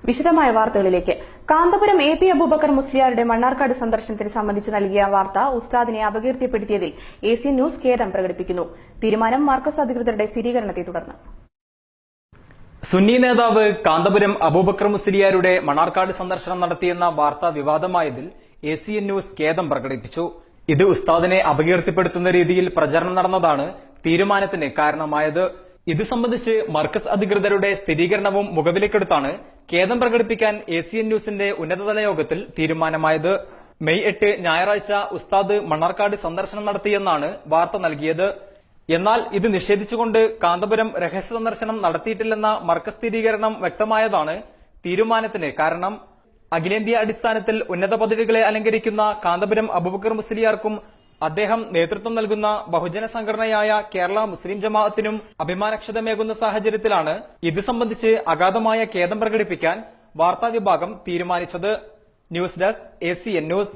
വിശദമായ വാർത്തകളിലേക്ക്. Kanthapuram A P Abubakar മുസ്ലിയാരുടെ മണ്ണാർക്കാട് സന്ദർശനത്തിന് സംബന്ധിച്ച് നൽകിയ വാർത്ത ഉസ്താദിനെ അപകീർത്തിപ്പെടുത്തിയതിൽ ഏഷ്യൻ ന്യൂസ് ഖേദം പ്രകടിപ്പിക്കുന്നു. തീരുമാനം മാർക്കസ് അധികൃതരുടെ സ്ഥിരീകരണത്തെ തുടർന്ന്. സുന്നി നേതാവ് കാന്തപുരം അബൂബക്കർ മുസ്ലിയാരുടെ മണ്ണാർക്കാട് സന്ദർശനം നടത്തിയെന്ന വാർത്ത വിവാദമായതിൽ ഏഷ്യൻ ന്യൂസ് ഖേദം പ്രകടിപ്പിച്ചു. ഇത് ഉസ്താദിനെ അപകീർത്തിപ്പെടുത്തുന്ന രീതിയിൽ പ്രചരണം നടന്നതാണ് തീരുമാനത്തിന് കാരണമായത്. ഇത് സംബന്ധിച്ച് മർക്കസ് അധികൃതരുടെ സ്ഥിരീകരണവും മുഖവിലേക്കെടുത്താണ് ഖേദം പ്രകടിപ്പിക്കാൻ ഏഷ്യൻ ന്യൂസിന്റെ ഉന്നതതല യോഗത്തിൽ തീരുമാനമായത്. മെയ് 8 ഞായറാഴ്ച ഉസ്താദ് മണ്ണാർക്കാട് സന്ദർശനം നടത്തിയെന്നാണ് വാർത്ത നൽകിയത്. എന്നാൽ ഇത് നിഷേധിച്ചുകൊണ്ട് കാന്തപുരം രഹസ്യ സന്ദർശനം നടത്തിയിട്ടില്ലെന്ന മർക്കസ് സ്ഥിരീകരണം വ്യക്തമായതാണ് തീരുമാനത്തിന് കാരണം. അഖിലേന്ത്യാ അടിസ്ഥാനത്തിൽ ഉന്നത പദവികളെ അലങ്കരിക്കുന്ന കാന്തപുരം അബൂബക്കർ മുസ്ലിയാർക്കും അദ്ദേഹം നേതൃത്വം നൽകുന്ന ബഹുജന സംഘടനയായ കേരള മുസ്ലിം ജമാഅത്തിനും അഭിമാനക്ഷതമേകുന്ന സാഹചര്യത്തിലാണ് ഇത് സംബന്ധിച്ച് അഗാധമായ ഖേദം പ്രകടിപ്പിക്കാൻ വാർത്താ വിഭാഗം തീരുമാനിച്ചത്. News desk ACN news.